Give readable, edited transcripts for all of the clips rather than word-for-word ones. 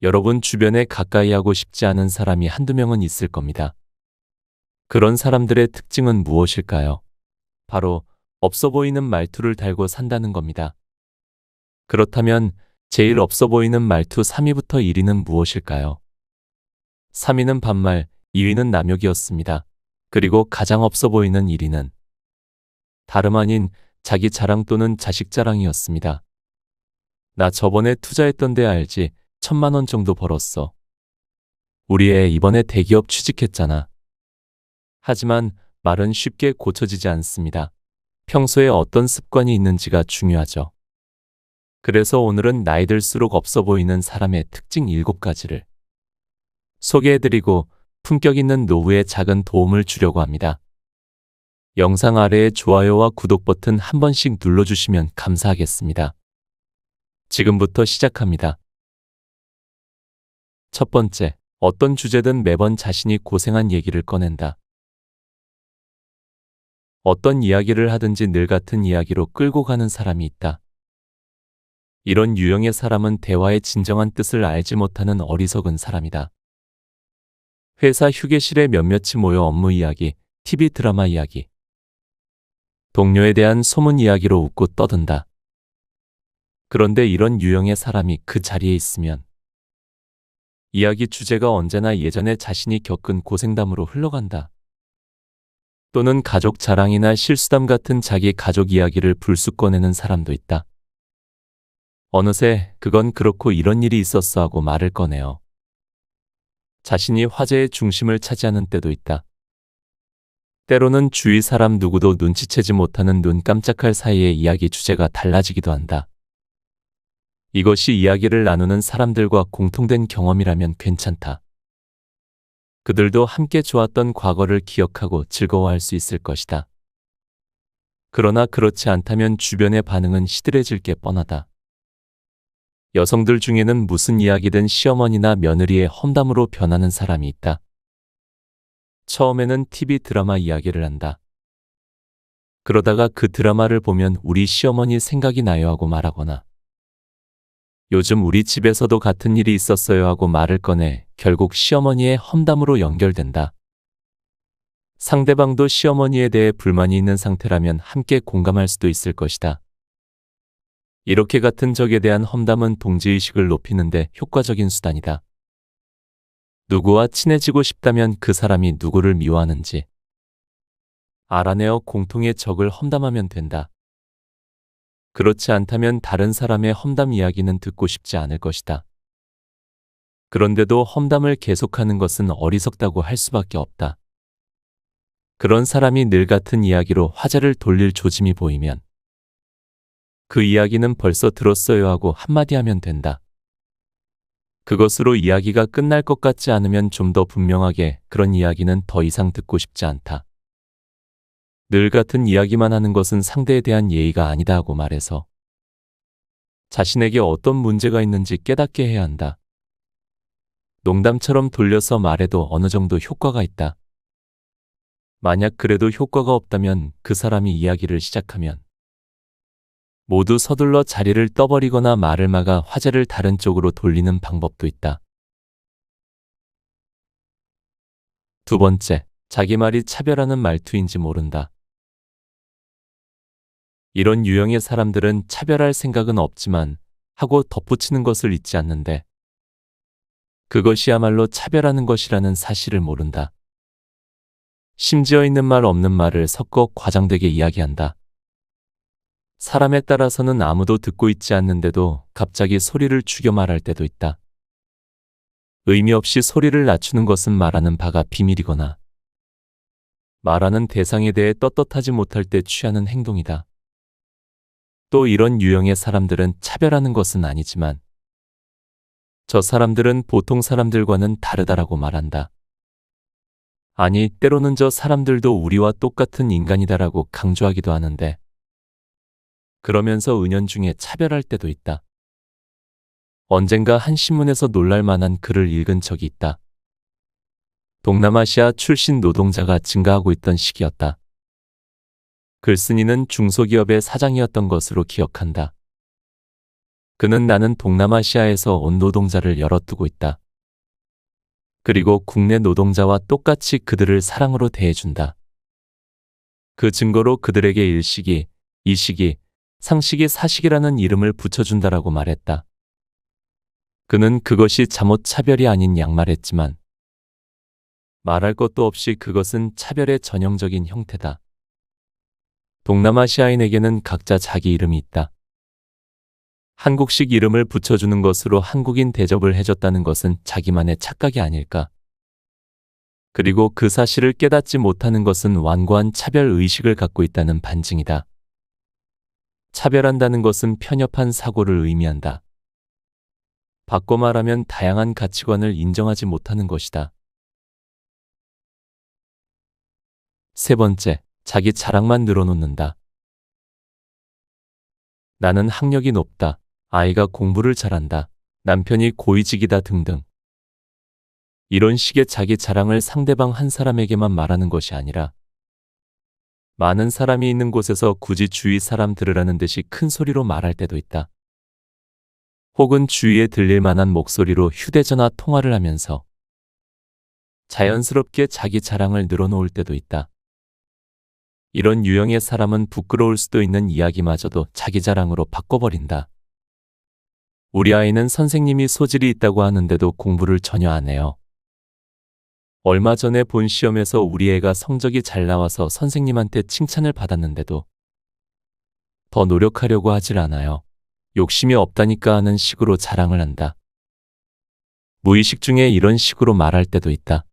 여러분 주변에 가까이 하고 싶지 않은 사람이 한두 명은 있을 겁니다. 그런 사람들의 특징은 무엇일까요? 바로 없어 보이는 말투를 달고 산다는 겁니다. 그렇다면 제일 없어 보이는 말투 3위부터 1위는 무엇일까요? 3위는 반말, 2위는 남욕이었습니다. 그리고 가장 없어 보이는 1위는 다름 아닌 자기 자랑 또는 자식 자랑이었습니다. 나 저번에 투자했던 데 알지? 1,000만 원 정도 벌었어. 우리 애 이번에 대기업 취직했잖아. 하지만 말은 쉽게 고쳐지지 않습니다. 평소에 어떤 습관이 있는지가 중요하죠. 그래서 오늘은 나이 들수록 없어 보이는 사람의 특징 7가지를 소개해드리고 품격 있는 노후에 작은 도움을 주려고 합니다. 영상 아래에 좋아요와 구독 버튼 한 번씩 눌러주시면 감사하겠습니다. 지금부터 시작합니다. 첫 번째, 어떤 주제든 매번 자신이 고생한 얘기를 꺼낸다. 어떤 이야기를 하든지 늘 같은 이야기로 끌고 가는 사람이 있다. 이런 유형의 사람은 대화의 진정한 뜻을 알지 못하는 어리석은 사람이다. 회사 휴게실에 몇몇이 모여 업무 이야기, TV 드라마 이야기, 동료에 대한 소문 이야기로 웃고 떠든다. 그런데 이런 유형의 사람이 그 자리에 있으면 이야기 주제가 언제나 예전에 자신이 겪은 고생담으로 흘러간다. 또는 가족 자랑이나 실수담 같은 자기 가족 이야기를 불쑥 꺼내는 사람도 있다. 어느새 그건 그렇고 이런 일이 있었어 하고 말을 꺼내요. 자신이 화제의 중심을 차지하는 때도 있다. 때로는 주위 사람 누구도 눈치채지 못하는 눈 깜짝할 사이에 이야기 주제가 달라지기도 한다. 이것이 이야기를 나누는 사람들과 공통된 경험이라면 괜찮다. 그들도 함께 좋았던 과거를 기억하고 즐거워할 수 있을 것이다. 그러나 그렇지 않다면 주변의 반응은 시들해질 게 뻔하다. 여성들 중에는 무슨 이야기든 시어머니나 며느리의 험담으로 변하는 사람이 있다. 처음에는 TV 드라마 이야기를 한다. 그러다가 그 드라마를 보면 우리 시어머니 생각이 나요 하고 말하거나 요즘 우리 집에서도 같은 일이 있었어요 하고 말을 꺼내 결국 시어머니의 험담으로 연결된다. 상대방도 시어머니에 대해 불만이 있는 상태라면 함께 공감할 수도 있을 것이다. 이렇게 같은 적에 대한 험담은 동지의식을 높이는 데 효과적인 수단이다. 누구와 친해지고 싶다면 그 사람이 누구를 미워하는지 알아내어 공통의 적을 험담하면 된다. 그렇지 않다면 다른 사람의 험담 이야기는 듣고 싶지 않을 것이다. 그런데도 험담을 계속하는 것은 어리석다고 할 수밖에 없다. 그런 사람이 늘 같은 이야기로 화제를 돌릴 조짐이 보이면 그 이야기는 벌써 들었어요 하고 한마디 하면 된다. 그것으로 이야기가 끝날 것 같지 않으면 좀 더 분명하게 그런 이야기는 더 이상 듣고 싶지 않다. 늘 같은 이야기만 하는 것은 상대에 대한 예의가 아니다 하고 말해서 자신에게 어떤 문제가 있는지 깨닫게 해야 한다. 농담처럼 돌려서 말해도 어느 정도 효과가 있다. 만약 그래도 효과가 없다면 그 사람이 이야기를 시작하면 모두 서둘러 자리를 떠버리거나 말을 막아 화제를 다른 쪽으로 돌리는 방법도 있다. 두 번째, 자기 말이 차별하는 말투인지 모른다. 이런 유형의 사람들은 차별할 생각은 없지만 하고 덧붙이는 것을 잊지 않는데 그것이야말로 차별하는 것이라는 사실을 모른다. 심지어 있는 말 없는 말을 섞어 과장되게 이야기한다. 사람에 따라서는 아무도 듣고 있지 않는데도 갑자기 소리를 죽여 말할 때도 있다. 의미 없이 소리를 낮추는 것은 말하는 바가 비밀이거나 말하는 대상에 대해 떳떳하지 못할 때 취하는 행동이다. 또 이런 유형의 사람들은 차별하는 것은 아니지만 저 사람들은 보통 사람들과는 다르다라고 말한다. 아니, 때로는 저 사람들도 우리와 똑같은 인간이다라고 강조하기도 하는데 그러면서 은연중에 차별할 때도 있다. 언젠가 한 신문에서 놀랄 만한 글을 읽은 적이 있다. 동남아시아 출신 노동자가 증가하고 있던 시기였다. 글쓴이는 중소기업의 사장이었던 것으로 기억한다. 그는 나는 동남아시아에서 온 노동자를 열어두고 있다. 그리고 국내 노동자와 똑같이 그들을 사랑으로 대해준다. 그 증거로 그들에게 일식이, 이식이, 상식이 사식이라는 이름을 붙여준다라고 말했다. 그는 그것이 잠옷 차별이 아닌 양말했지만 말할 것도 없이 그것은 차별의 전형적인 형태다. 동남아시아인에게는 각자 자기 이름이 있다. 한국식 이름을 붙여주는 것으로 한국인 대접을 해줬다는 것은 자기만의 착각이 아닐까. 그리고 그 사실을 깨닫지 못하는 것은 완고한 차별 의식을 갖고 있다는 반증이다. 차별한다는 것은 편협한 사고를 의미한다. 바꿔 말하면 다양한 가치관을 인정하지 못하는 것이다. 세 번째, 자기 자랑만 늘어놓는다. 나는 학력이 높다. 아이가 공부를 잘한다. 남편이 고위직이다 등등. 이런 식의 자기 자랑을 상대방 한 사람에게만 말하는 것이 아니라 많은 사람이 있는 곳에서 굳이 주위 사람 들으라는 듯이 큰 소리로 말할 때도 있다. 혹은 주위에 들릴 만한 목소리로 휴대전화 통화를 하면서 자연스럽게 자기 자랑을 늘어놓을 때도 있다. 이런 유형의 사람은 부끄러울 수도 있는 이야기마저도 자기 자랑으로 바꿔버린다. 우리 아이는 선생님이 소질이 있다고 하는데도 공부를 전혀 안 해요. 얼마 전에 본 시험에서 우리 애가 성적이 잘 나와서 선생님한테 칭찬을 받았는데도 더 노력하려고 하질 않아요. 욕심이 없다니까 하는 식으로 자랑을 한다. 무의식 중에 이런 식으로 말할 때도 있다.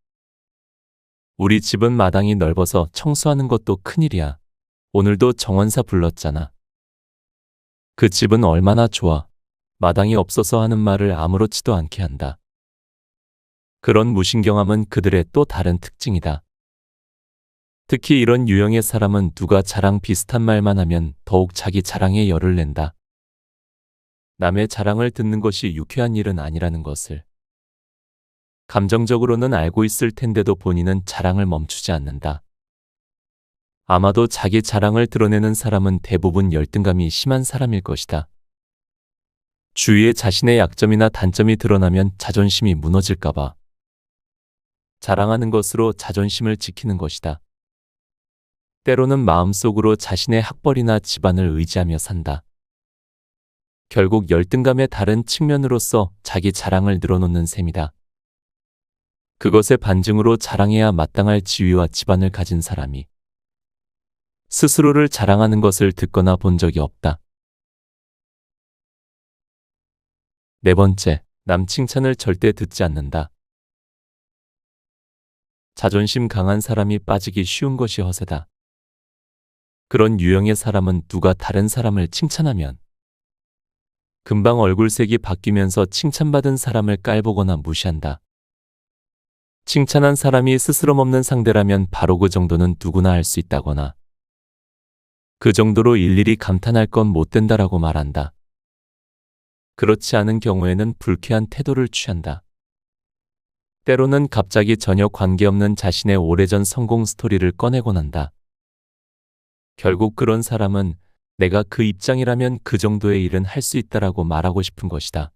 우리 집은 마당이 넓어서 청소하는 것도 큰일이야. 오늘도 정원사 불렀잖아. 그 집은 얼마나 좋아. 마당이 없어서 하는 말을 아무렇지도 않게 한다. 그런 무신경함은 그들의 또 다른 특징이다. 특히 이런 유형의 사람은 누가 자랑 비슷한 말만 하면 더욱 자기 자랑에 열을 낸다. 남의 자랑을 듣는 것이 유쾌한 일은 아니라는 것을 감정적으로는 알고 있을 텐데도 본인은 자랑을 멈추지 않는다. 아마도 자기 자랑을 드러내는 사람은 대부분 열등감이 심한 사람일 것이다. 주위에 자신의 약점이나 단점이 드러나면 자존심이 무너질까봐 자랑하는 것으로 자존심을 지키는 것이다. 때로는 마음속으로 자신의 학벌이나 집안을 의지하며 산다. 결국 열등감의 다른 측면으로서 자기 자랑을 늘어놓는 셈이다. 그것의 반증으로 자랑해야 마땅할 지위와 집안을 가진 사람이 스스로를 자랑하는 것을 듣거나 본 적이 없다. 네 번째, 남 칭찬을 절대 듣지 않는다. 자존심 강한 사람이 빠지기 쉬운 것이 허세다. 그런 유형의 사람은 누가 다른 사람을 칭찬하면 금방 얼굴색이 바뀌면서 칭찬받은 사람을 깔보거나 무시한다. 칭찬한 사람이 스스럼없는 상대라면 바로 그 정도는 누구나 할 수 있다거나 그 정도로 일일이 감탄할 건 못 된다라고 말한다. 그렇지 않은 경우에는 불쾌한 태도를 취한다. 때로는 갑자기 전혀 관계없는 자신의 오래전 성공 스토리를 꺼내곤 한다. 결국 그런 사람은 내가 그 입장이라면 그 정도의 일은 할 수 있다라고 말하고 싶은 것이다.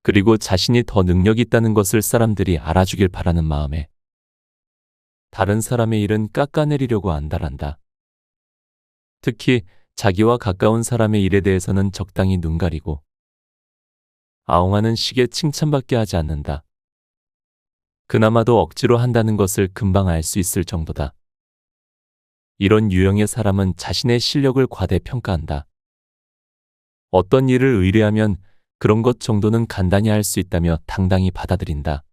그리고 자신이 더 능력 있다는 것을 사람들이 알아주길 바라는 마음에 다른 사람의 일은 깎아내리려고 안달한다. 특히 자기와 가까운 사람의 일에 대해서는 적당히 눈 가리고 아웅하는 식의 칭찬밖에 하지 않는다. 그나마도 억지로 한다는 것을 금방 알 수 있을 정도다. 이런 유형의 사람은 자신의 실력을 과대평가한다. 어떤 일을 의뢰하면 그런 것 정도는 간단히 할 수 있다며 당당히 받아들인다.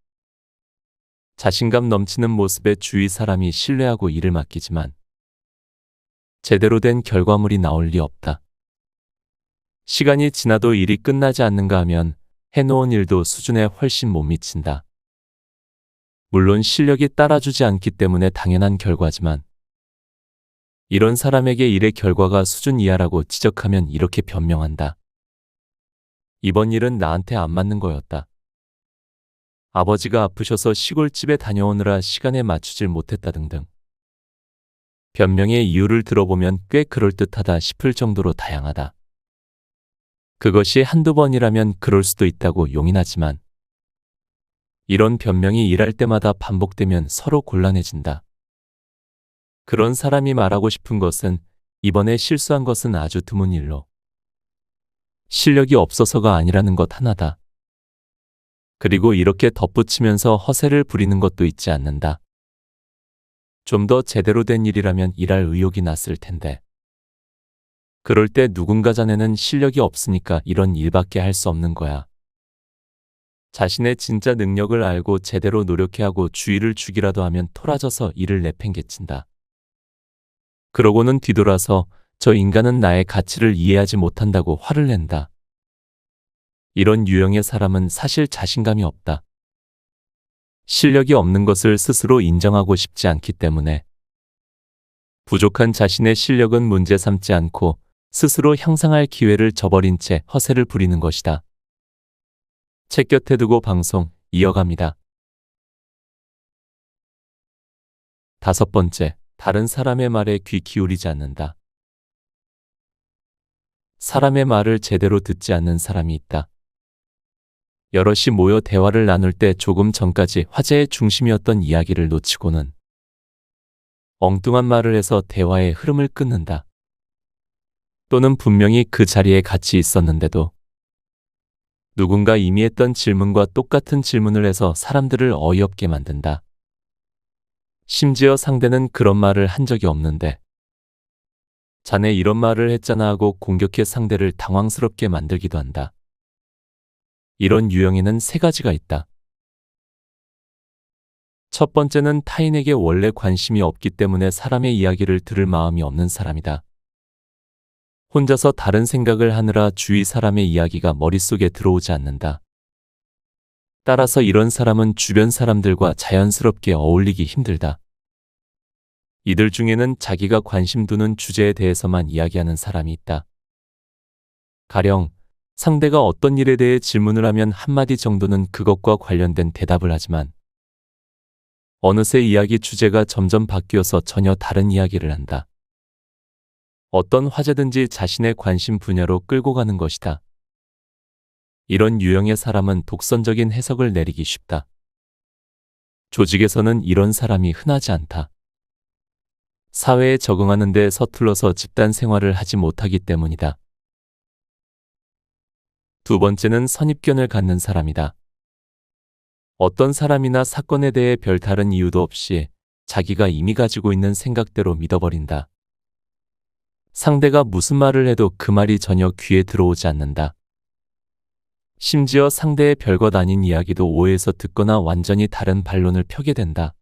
자신감 넘치는 모습에 주위 사람이 신뢰하고 일을 맡기지만 제대로 된 결과물이 나올 리 없다. 시간이 지나도 일이 끝나지 않는가 하면 해놓은 일도 수준에 훨씬 못 미친다. 물론 실력이 따라주지 않기 때문에 당연한 결과지만 이런 사람에게 일의 결과가 수준 이하라고 지적하면 이렇게 변명한다. 이번 일은 나한테 안 맞는 거였다. 아버지가 아프셔서 시골집에 다녀오느라 시간에 맞추질 못했다 등등. 변명의 이유를 들어보면 꽤 그럴듯하다 싶을 정도로 다양하다. 그것이 한두 번이라면 그럴 수도 있다고 용인하지만 이런 변명이 일할 때마다 반복되면 서로 곤란해진다. 그런 사람이 말하고 싶은 것은 이번에 실수한 것은 아주 드문 일로 실력이 없어서가 아니라는 것 하나다. 그리고 이렇게 덧붙이면서 허세를 부리는 것도 잊지 않는다. 좀 더 제대로 된 일이라면 일할 의욕이 났을 텐데. 그럴 때 누군가 자네는 실력이 없으니까 이런 일밖에 할 수 없는 거야. 자신의 진짜 능력을 알고 제대로 노력해야 하고 주의를 주기라도 하면 토라져서 일을 내팽개친다. 그러고는 뒤돌아서 저 인간은 나의 가치를 이해하지 못한다고 화를 낸다. 이런 유형의 사람은 사실 자신감이 없다. 실력이 없는 것을 스스로 인정하고 싶지 않기 때문에 부족한 자신의 실력은 문제 삼지 않고 스스로 향상할 기회를 저버린 채 허세를 부리는 것이다. 책 곁에 두고 방송 이어갑니다. 5번째, 다른 사람의 말에 귀 기울이지 않는다. 사람의 말을 제대로 듣지 않는 사람이 있다. 여럿이 모여 대화를 나눌 때 조금 전까지 화제의 중심이었던 이야기를 놓치고는 엉뚱한 말을 해서 대화의 흐름을 끊는다. 또는 분명히 그 자리에 같이 있었는데도 누군가 이미 했던 질문과 똑같은 질문을 해서 사람들을 어이없게 만든다. 심지어 상대는 그런 말을 한 적이 없는데 자네 이런 말을 했잖아 하고 공격해 상대를 당황스럽게 만들기도 한다. 이런 유형에는 3가지가 있다. 첫 번째는 타인에게 원래 관심이 없기 때문에 사람의 이야기를 들을 마음이 없는 사람이다. 혼자서 다른 생각을 하느라 주위 사람의 이야기가 머릿속에 들어오지 않는다. 따라서 이런 사람은 주변 사람들과 자연스럽게 어울리기 힘들다. 이들 중에는 자기가 관심 두는 주제에 대해서만 이야기하는 사람이 있다. 가령 상대가 어떤 일에 대해 질문을 하면 한마디 정도는 그것과 관련된 대답을 하지만 어느새 이야기 주제가 점점 바뀌어서 전혀 다른 이야기를 한다. 어떤 화제든지 자신의 관심 분야로 끌고 가는 것이다. 이런 유형의 사람은 독선적인 해석을 내리기 쉽다. 조직에서는 이런 사람이 흔하지 않다. 사회에 적응하는 데 서툴러서 집단 생활을 하지 못하기 때문이다. 2번째는 선입견을 갖는 사람이다. 어떤 사람이나 사건에 대해 별다른 이유도 없이 자기가 이미 가지고 있는 생각대로 믿어버린다. 상대가 무슨 말을 해도 그 말이 전혀 귀에 들어오지 않는다. 심지어 상대의 별것 아닌 이야기도 오해해서 듣거나 완전히 다른 반론을 펴게 된다.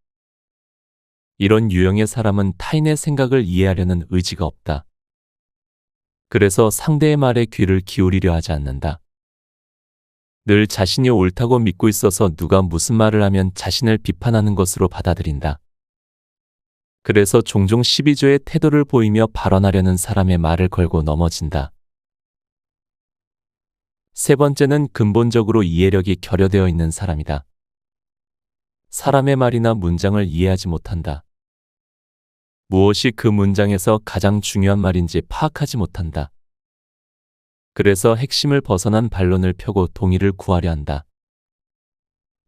이런 유형의 사람은 타인의 생각을 이해하려는 의지가 없다. 그래서 상대의 말에 귀를 기울이려 하지 않는다. 늘 자신이 옳다고 믿고 있어서 누가 무슨 말을 하면 자신을 비판하는 것으로 받아들인다. 그래서 종종 시비조의 태도를 보이며 발언하려는 사람의 말을 걸고 넘어진다. 3번째는 근본적으로 이해력이 결여되어 있는 사람이다. 사람의 말이나 문장을 이해하지 못한다. 무엇이 그 문장에서 가장 중요한 말인지 파악하지 못한다. 그래서 핵심을 벗어난 반론을 펴고 동의를 구하려 한다.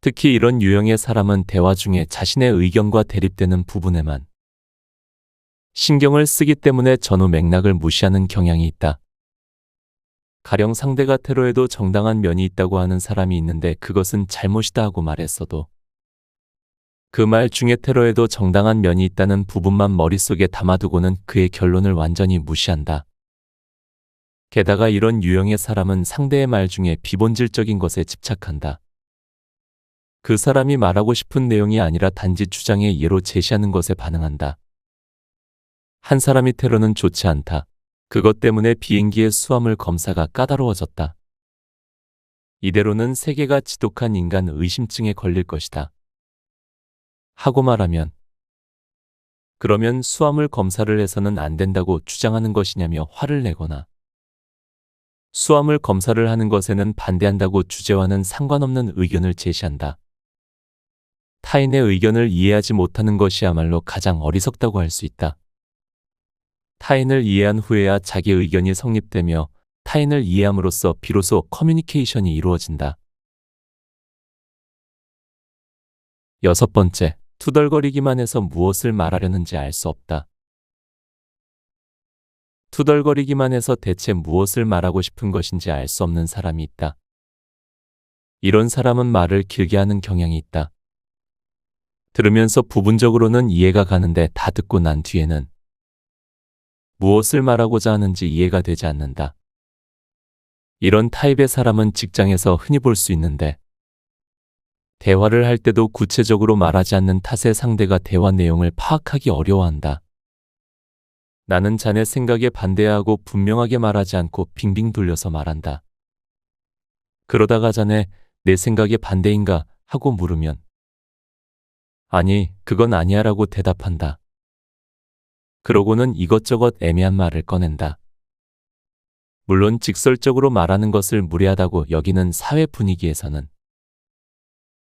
특히 이런 유형의 사람은 대화 중에 자신의 의견과 대립되는 부분에만 신경을 쓰기 때문에 전후 맥락을 무시하는 경향이 있다. 가령 상대가 테러에도 정당한 면이 있다고 하는 사람이 있는데 그것은 잘못이다 하고 말했어도 그 말 중에 테러에도 정당한 면이 있다는 부분만 머릿속에 담아두고는 그의 결론을 완전히 무시한다. 게다가 이런 유형의 사람은 상대의 말 중에 비본질적인 것에 집착한다. 그 사람이 말하고 싶은 내용이 아니라 단지 주장의 예로 제시하는 것에 반응한다. 한 사람이 테러는 좋지 않다. 그것 때문에 비행기의 수화물 검사가 까다로워졌다. 이대로는 세계가 지독한 인간 의심증에 걸릴 것이다. 하고 말하면 그러면 수화물 검사를 해서는 안 된다고 주장하는 것이냐며 화를 내거나 수화물 검사를 하는 것에는 반대한다고 주제와는 상관없는 의견을 제시한다. 타인의 의견을 이해하지 못하는 것이야말로 가장 어리석다고 할 수 있다. 타인을 이해한 후에야 자기 의견이 성립되며 타인을 이해함으로써 비로소 커뮤니케이션이 이루어진다. 6번째, 투덜거리기만 해서 무엇을 말하려는지 알 수 없다. 투덜거리기만 해서 대체 무엇을 말하고 싶은 것인지 알 수 없는 사람이 있다. 이런 사람은 말을 길게 하는 경향이 있다. 들으면서 부분적으로는 이해가 가는데 다 듣고 난 뒤에는 무엇을 말하고자 하는지 이해가 되지 않는다. 이런 타입의 사람은 직장에서 흔히 볼 수 있는데 대화를 할 때도 구체적으로 말하지 않는 탓에 상대가 대화 내용을 파악하기 어려워한다. 나는 자네 생각에 반대하고 분명하게 말하지 않고 빙빙 돌려서 말한다. 그러다가 자네 내 생각에 반대인가 하고 물으면 아니, 그건 아니야 라고 대답한다. 그러고는 이것저것 애매한 말을 꺼낸다. 물론 직설적으로 말하는 것을 무례하다고 여기는 사회 분위기에서는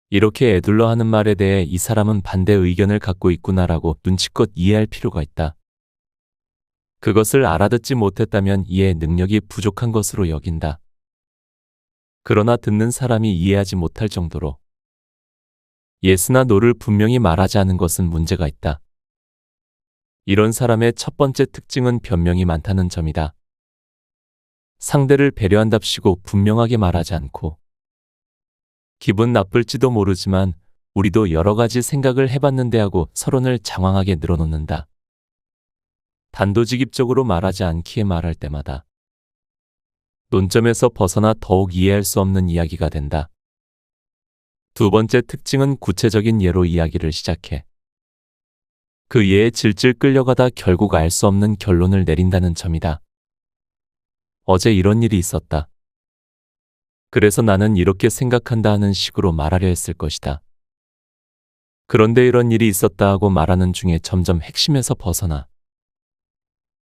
이렇게 에둘러 하는 말에 대해 이 사람은 반대 의견을 갖고 있구나라고 눈치껏 이해할 필요가 있다. 그것을 알아듣지 못했다면 이해 능력이 부족한 것으로 여긴다. 그러나 듣는 사람이 이해하지 못할 정도로 예스나 노를 분명히 말하지 않은 것은 문제가 있다. 이런 사람의 첫 번째 특징은 변명이 많다는 점이다. 상대를 배려한답시고 분명하게 말하지 않고 기분 나쁠지도 모르지만 우리도 여러 가지 생각을 해봤는데 하고 서론을 장황하게 늘어놓는다. 단도직입적으로 말하지 않기에 말할 때마다 논점에서 벗어나 더욱 이해할 수 없는 이야기가 된다. 두 번째 특징은 구체적인 예로 이야기를 시작해 그 예에 질질 끌려가다 결국 알 수 없는 결론을 내린다는 점이다. 어제 이런 일이 있었다. 그래서 나는 이렇게 생각한다 하는 식으로 말하려 했을 것이다. 그런데 이런 일이 있었다 하고 말하는 중에 점점 핵심에서 벗어나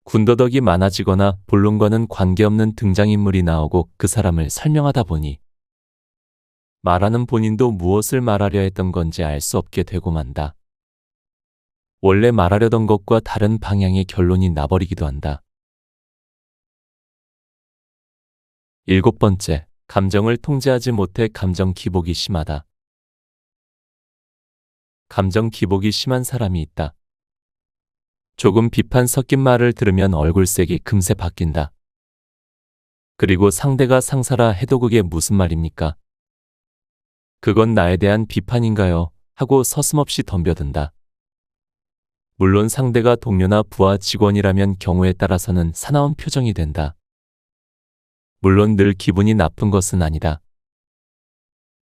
군더더기 많아지거나 본론과는 관계없는 등장인물이 나오고 그 사람을 설명하다 보니 말하는 본인도 무엇을 말하려 했던 건지 알 수 없게 되고 만다. 원래 말하려던 것과 다른 방향의 결론이 나버리기도 한다. 7번째, 감정을 통제하지 못해 감정 기복이 심하다. 감정 기복이 심한 사람이 있다. 조금 비판 섞인 말을 들으면 얼굴색이 금세 바뀐다. 그리고 상대가 상사라 해도 그게 무슨 말입니까? 그건 나에 대한 비판인가요? 하고 서슴없이 덤벼든다. 물론 상대가 동료나 부하 직원이라면 경우에 따라서는 사나운 표정이 된다. 물론 늘 기분이 나쁜 것은 아니다.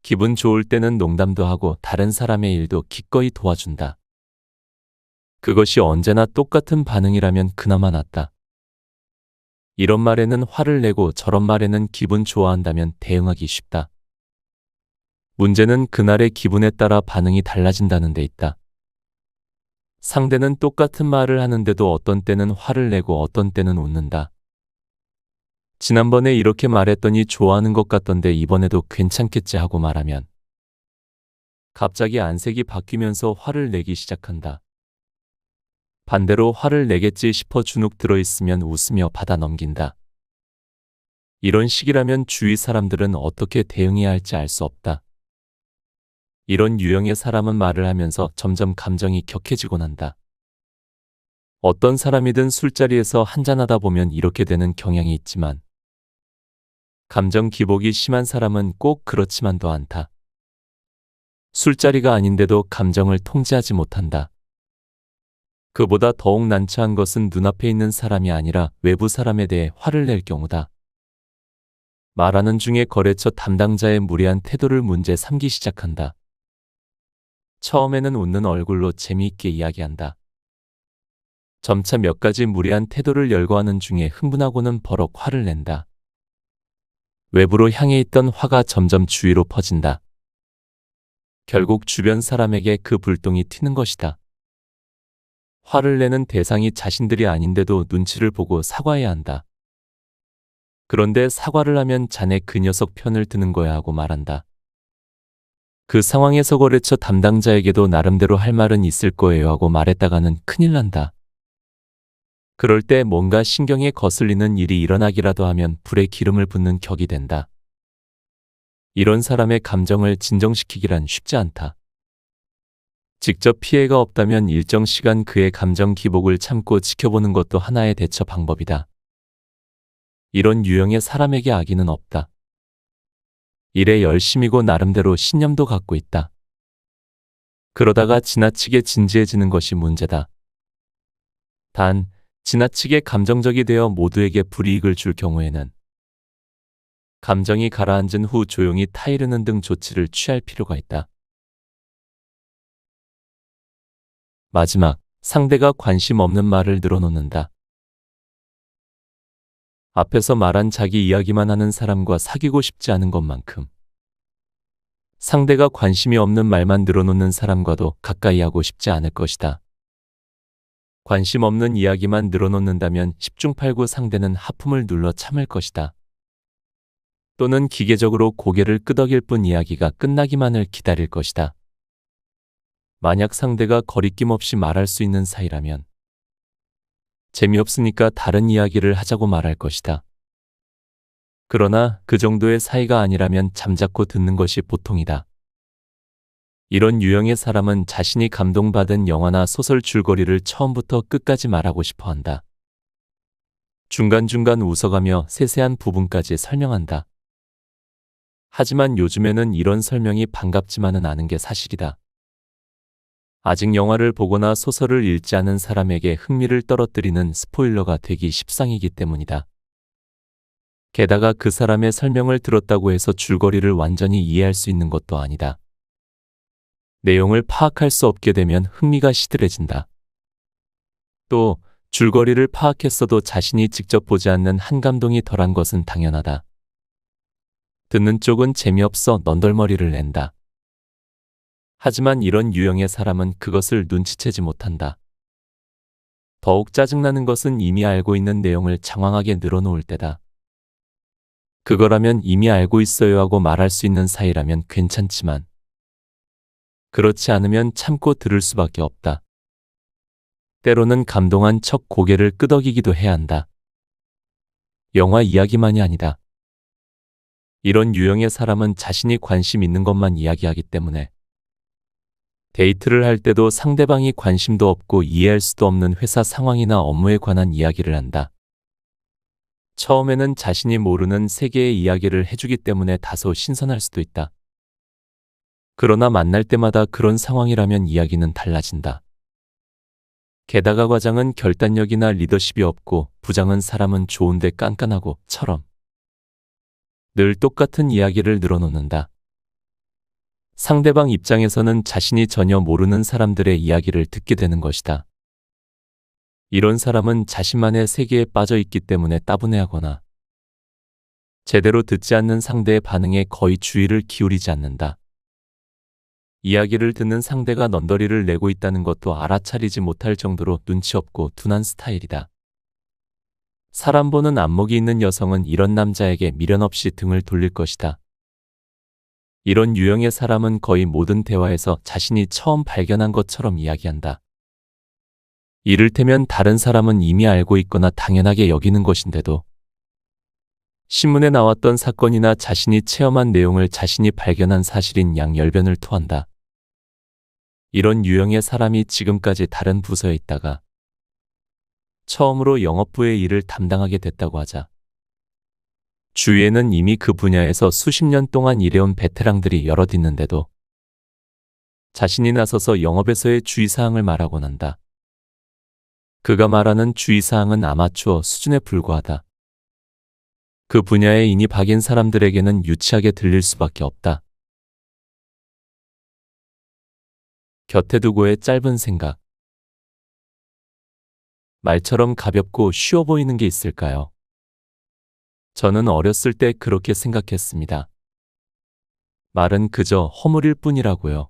기분 좋을 때는 농담도 하고 다른 사람의 일도 기꺼이 도와준다. 그것이 언제나 똑같은 반응이라면 그나마 낫다. 이런 말에는 화를 내고 저런 말에는 기분 좋아한다면 대응하기 쉽다. 문제는 그날의 기분에 따라 반응이 달라진다는 데 있다. 상대는 똑같은 말을 하는데도 어떤 때는 화를 내고 어떤 때는 웃는다. 지난번에 이렇게 말했더니 좋아하는 것 같던데 이번에도 괜찮겠지 하고 말하면 갑자기 안색이 바뀌면서 화를 내기 시작한다. 반대로 화를 내겠지 싶어 주눅 들어있으면 웃으며 받아 넘긴다. 이런 식이라면 주위 사람들은 어떻게 대응해야 할지 알 수 없다. 이런 유형의 사람은 말을 하면서 점점 감정이 격해지곤 한다. 어떤 사람이든 술자리에서 한잔하다 보면 이렇게 되는 경향이 있지만 감정 기복이 심한 사람은 꼭 그렇지만도 않다. 술자리가 아닌데도 감정을 통제하지 못한다. 그보다 더욱 난처한 것은 눈앞에 있는 사람이 아니라 외부 사람에 대해 화를 낼 경우다. 말하는 중에 거래처 담당자의 무례한 태도를 문제 삼기 시작한다. 처음에는 웃는 얼굴로 재미있게 이야기한다. 점차 몇 가지 무례한 태도를 열거하는 중에 흥분하고는 버럭 화를 낸다. 외부로 향해 있던 화가 점점 주위로 퍼진다. 결국 주변 사람에게 그 불똥이 튀는 것이다. 화를 내는 대상이 자신들이 아닌데도 눈치를 보고 사과해야 한다. 그런데 사과를 하면 자네 그 녀석 편을 드는 거야 하고 말한다. 그 상황에서 거래처 담당자에게도 나름대로 할 말은 있을 거예요 하고 말했다가는 큰일 난다. 그럴 때 뭔가 신경에 거슬리는 일이 일어나기라도 하면 불에 기름을 붓는 격이 된다. 이런 사람의 감정을 진정시키기란 쉽지 않다. 직접 피해가 없다면 일정 시간 그의 감정 기복을 참고 지켜보는 것도 하나의 대처 방법이다. 이런 유형의 사람에게 악의는 없다. 일에 열심이고 나름대로 신념도 갖고 있다. 그러다가 지나치게 진지해지는 것이 문제다. 단, 지나치게 감정적이 되어 모두에게 불이익을 줄 경우에는 감정이 가라앉은 후 조용히 타이르는 등 조치를 취할 필요가 있다. 마지막, 상대가 관심 없는 말을 늘어놓는다. 앞에서 말한 자기 이야기만 하는 사람과 사귀고 싶지 않은 것만큼 상대가 관심이 없는 말만 늘어놓는 사람과도 가까이 하고 싶지 않을 것이다. 관심 없는 이야기만 늘어놓는다면 10중 8구 상대는 하품을 눌러 참을 것이다. 또는 기계적으로 고개를 끄덕일 뿐 이야기가 끝나기만을 기다릴 것이다. 만약 상대가 거리낌 없이 말할 수 있는 사이라면 재미없으니까 다른 이야기를 하자고 말할 것이다. 그러나 그 정도의 사이가 아니라면 잠자코 듣는 것이 보통이다. 이런 유형의 사람은 자신이 감동받은 영화나 소설 줄거리를 처음부터 끝까지 말하고 싶어 한다. 중간중간 웃어가며 세세한 부분까지 설명한다. 하지만 요즘에는 이런 설명이 반갑지만은 않은 게 사실이다. 아직 영화를 보거나 소설을 읽지 않은 사람에게 흥미를 떨어뜨리는 스포일러가 되기 십상이기 때문이다. 게다가 그 사람의 설명을 들었다고 해서 줄거리를 완전히 이해할 수 있는 것도 아니다. 내용을 파악할 수 없게 되면 흥미가 시들해진다. 또 줄거리를 파악했어도 자신이 직접 보지 않는 한감동이 덜한 것은 당연하다. 듣는 쪽은 재미없어 넌덜머리를 낸다. 하지만 이런 유형의 사람은 그것을 눈치채지 못한다. 더욱 짜증나는 것은 이미 알고 있는 내용을 장황하게 늘어놓을 때다. 그거라면 이미 알고 있어요 하고 말할 수 있는 사이라면 괜찮지만 그렇지 않으면 참고 들을 수밖에 없다. 때로는 감동한 척 고개를 끄덕이기도 해야 한다. 영화 이야기만이 아니다. 이런 유형의 사람은 자신이 관심 있는 것만 이야기하기 때문에 데이트를 할 때도 상대방이 관심도 없고 이해할 수도 없는 회사 상황이나 업무에 관한 이야기를 한다. 처음에는 자신이 모르는 세계의 이야기를 해주기 때문에 다소 신선할 수도 있다. 그러나 만날 때마다 그런 상황이라면 이야기는 달라진다. 게다가 과장은 결단력이나 리더십이 없고 부장은 사람은 좋은데 깐깐하고 처럼 늘 똑같은 이야기를 늘어놓는다. 상대방 입장에서는 자신이 전혀 모르는 사람들의 이야기를 듣게 되는 것이다. 이런 사람은 자신만의 세계에 빠져 있기 때문에 따분해하거나 제대로 듣지 않는 상대의 반응에 거의 주의를 기울이지 않는다. 이야기를 듣는 상대가 넌더리를 내고 있다는 것도 알아차리지 못할 정도로 눈치 없고 둔한 스타일이다. 사람 보는 안목이 있는 여성은 이런 남자에게 미련 없이 등을 돌릴 것이다. 이런 유형의 사람은 거의 모든 대화에서 자신이 처음 발견한 것처럼 이야기한다. 이를테면 다른 사람은 이미 알고 있거나 당연하게 여기는 것인데도 신문에 나왔던 사건이나 자신이 체험한 내용을 자신이 발견한 사실인 양 열변을 토한다. 이런 유형의 사람이 지금까지 다른 부서에 있다가 처음으로 영업부의 일을 담당하게 됐다고 하자 주위에는 이미 그 분야에서 수십 년 동안 일해온 베테랑들이 여럿 있는데도 자신이 나서서 영업에서의 주의사항을 말하곤 한다. 그가 말하는 주의사항은 아마추어 수준에 불과하다. 그 분야에 인이 박인 사람들에게는 유치하게 들릴 수밖에 없다. 곁에 두고의 짧은 생각. 말처럼 가볍고 쉬워 보이는 게 있을까요? 저는 어렸을 때 그렇게 생각했습니다. 말은 그저 허물일 뿐이라고요.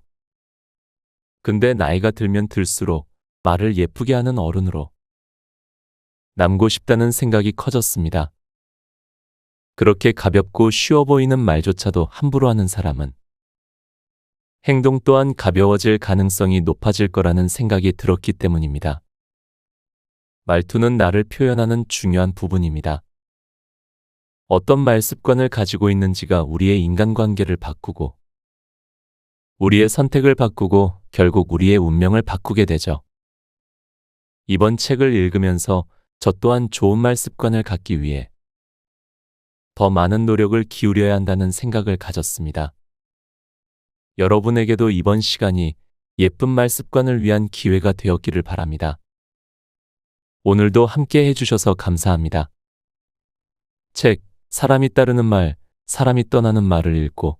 근데 나이가 들면 들수록 말을 예쁘게 하는 어른으로 남고 싶다는 생각이 커졌습니다. 그렇게 가볍고 쉬워 보이는 말조차도 함부로 하는 사람은 행동 또한 가벼워질 가능성이 높아질 거라는 생각이 들었기 때문입니다. 말투는 나를 표현하는 중요한 부분입니다. 어떤 말 습관을 가지고 있는지가 우리의 인간관계를 바꾸고 우리의 선택을 바꾸고 결국 우리의 운명을 바꾸게 되죠. 이번 책을 읽으면서 저 또한 좋은 말 습관을 갖기 위해 더 많은 노력을 기울여야 한다는 생각을 가졌습니다. 여러분에게도 이번 시간이 예쁜 말 습관을 위한 기회가 되었기를 바랍니다. 오늘도 함께 해주셔서 감사합니다. 책, 사람이 따르는 말, 사람이 떠나는 말을 읽고